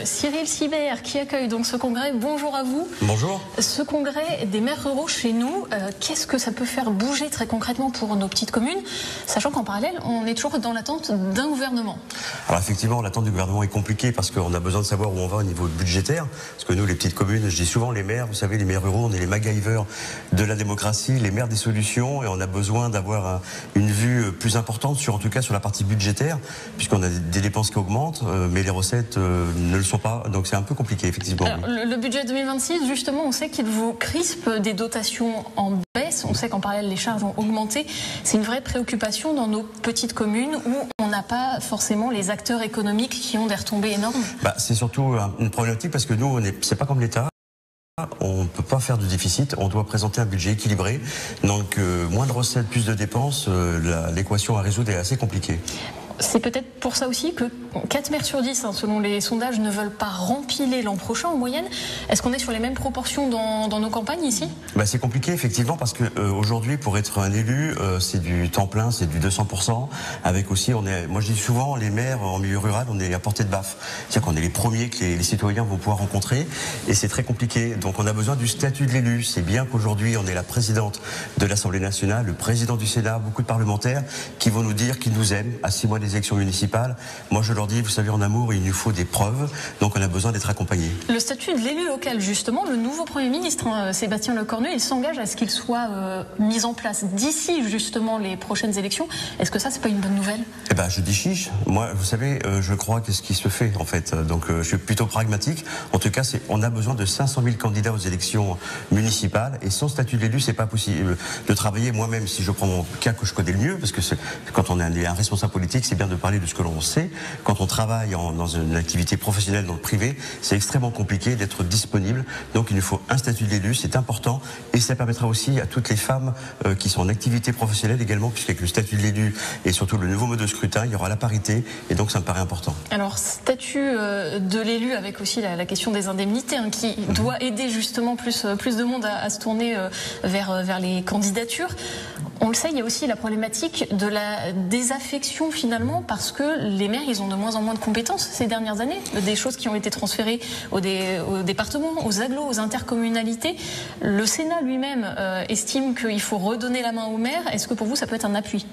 Cyril Sibert qui accueille donc ce congrès, bonjour à vous. Bonjour. Ce congrès des maires ruraux chez nous, qu'est-ce que ça peut faire bouger très concrètement pour nos petites communes, sachant qu'en parallèle, on est toujours dans l'attente d'un gouvernement? Alors effectivement, l'attente du gouvernement est compliquée parce qu'on a besoin de savoir où on va au niveau budgétaire. Parce que nous, les petites communes, je dis souvent les maires, vous savez, les maires ruraux, on est les MacGyver de la démocratie, les maires des solutions, et on a besoin d'avoir une vue plus importante sur, en tout cas, sur la partie budgétaire, puisqu'on a des dépenses qui augmentent, mais les recettes ne le sont pas, donc c'est un peu compliqué effectivement. Alors, le budget 2026, justement, on sait qu'il vous crispe des dotations en baisse, on sait qu'en parallèle les charges ont augmenté. C'est une vraie préoccupation dans nos petites communes où on n'a pas forcément les acteurs économiques qui ont des retombées énormes. C'est surtout une problématique parce que nous, c'est pas comme l'État. On ne peut pas faire de déficit, on doit présenter un budget équilibré. Donc moins de recettes, plus de dépenses, l'équation à résoudre est assez compliquée. C'est peut-être pour ça aussi que 4 maires sur 10, selon les sondages, ne veulent pas rempiler l'an prochain en moyenne. Est-ce qu'on est sur les mêmes proportions dans nos campagnes ici? C'est compliqué effectivement parce que aujourd'hui, pour être un élu, c'est du temps plein, c'est du 200%. Avec aussi, moi je dis souvent, les maires en milieu rural, on est à portée de baffe. C'est-à-dire qu'on est les premiers que les citoyens vont pouvoir rencontrer et c'est très compliqué. Donc on a besoin du statut de l'élu. C'est bien qu'aujourd'hui, on est la présidente de l'Assemblée nationale, le président du Sénat, beaucoup de parlementaires qui vont nous dire qu'ils nous aiment à 6 mois des élections municipales. Moi je leur dis, vous savez, en amour il nous faut des preuves, donc on a besoin d'être accompagné. Le statut de l'élu local, justement, le nouveau Premier ministre, Sébastien Lecornu, il s'engage à ce qu'il soit mis en place d'ici justement les prochaines élections. Est-ce que ça, c'est pas une bonne nouvelle? Je dis chiche. Moi, vous savez, je crois que ce qui se fait en fait, donc je suis plutôt pragmatique. En tout cas, on a besoin de 500 000 candidats aux élections municipales et sans statut de l'élu, c'est pas possible de travailler. Moi-même, si je prends mon cas que je connais le mieux, parce que quand on est un responsable politique, c'est bien de parler de ce que l'on sait. Quand on travaille dans une activité professionnelle dans le privé, c'est extrêmement compliqué d'être disponible. Donc il nous faut un statut de l'élu, c'est important. Et ça permettra aussi à toutes les femmes qui sont en activité professionnelle également, puisqu'avec le statut de l'élu et surtout le nouveau mode de scrutin, il y aura la parité. Et donc ça me paraît important. Alors statut de l'élu avec aussi la question des indemnités qui doit aider justement plus de monde à se tourner vers les candidatures. On le sait, il y a aussi la problématique de la désaffection finalement parce que les maires, ils ont de moins en moins de compétences ces dernières années, des choses qui ont été transférées aux départements, aux agglos, aux intercommunalités. Le Sénat lui-même estime qu'il faut redonner la main aux maires. Est-ce que pour vous, ça peut être un appui?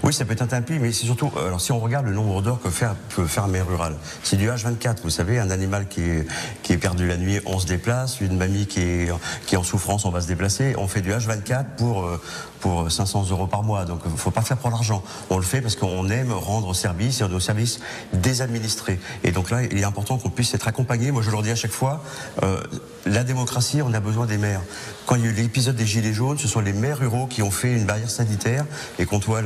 Oui, ça peut être un appui, mais c'est surtout, alors si on regarde le nombre d'heures que peut faire un maire rural, c'est du H24. Vous savez, un animal qui est perdu la nuit, on se déplace. Une mamie qui est en souffrance, on va se déplacer. On fait du H24 pour 500 € par mois. Donc il ne faut pas faire pour l'argent. On le fait parce qu'on aime rendre service et nos services désadministrés. Et donc là, il est important qu'on puisse être accompagné. Moi, je leur dis à chaque fois, la démocratie, on a besoin des maires. Quand il y a eu l'épisode des Gilets jaunes, ce sont les maires ruraux qui ont fait une barrière sanitaire et qu'on voit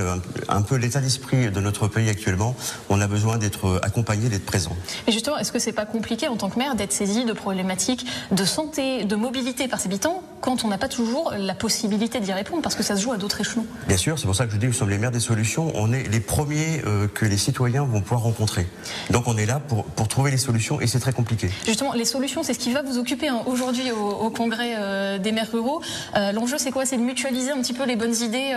un peu l'état d'esprit de notre pays actuellement. On a besoin d'être accompagné, d'être présent. Et justement, est-ce que c'est pas compliqué en tant que maire d'être saisi de problématiques de santé, de mobilité par ses habitants quand on n'a pas toujours la possibilité d'y répondre parce que ça se joue à d'autres échelons? Bien sûr, c'est pour ça que je dis que nous sommes les maires des solutions. On est les premiers que les citoyens vont pouvoir rencontrer. Donc on est là pour trouver les solutions et c'est très compliqué. Justement, les solutions, c'est ce qui va vous occuper aujourd'hui au congrès des maires ruraux. L'enjeu, c'est quoi? C'est de mutualiser un petit peu les bonnes idées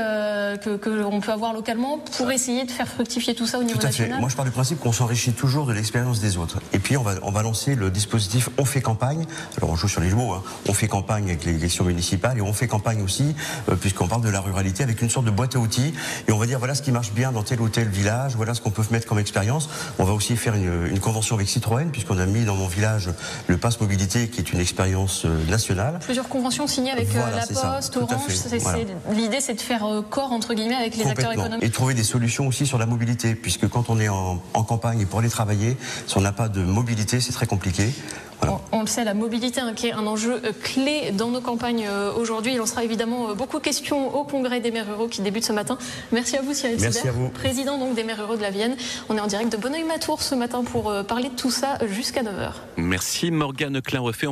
que l'on peut avoir localement pour essayer de faire fructifier tout ça au niveau national. Tout à fait. Moi, je pars du principe qu'on s'enrichit toujours de l'expérience des autres. Et puis, on va lancer le dispositif On fait campagne. Alors, on joue sur les mots. On fait campagne avec les élections municipales et on fait campagne aussi, puisqu'on parle de la ruralité, avec une sorte de boîte à outils. Et on va dire, voilà ce qui marche bien dans tel ou tel village, voilà ce qu'on peut mettre comme expérience. On va aussi faire une convention avec Citroën, puisqu'on a mis dans mon village le Pass Mobilité, qui est une expérience nationale. Plusieurs conventions signées avec la Poste, Orange. L'idée, c'est de faire corps, entre guillemets, avec les acteurs économiques. Et trouver des solutions aussi sur la mobilité, puisque quand on est en campagne et pour aller travailler, si on n'a pas de mobilité, c'est très compliqué. Voilà. On le sait, la mobilité qui est un enjeu clé dans nos campagnes aujourd'hui. Il en sera évidemment beaucoup question au congrès des maires ruraux qui débute ce matin. Merci à vous, Cyril Sibert, président donc des maires ruraux de la Vienne. On est en direct de Bonneuil-Matour ce matin pour parler de tout ça jusqu'à 9h. Merci Morgane Klein-Refait.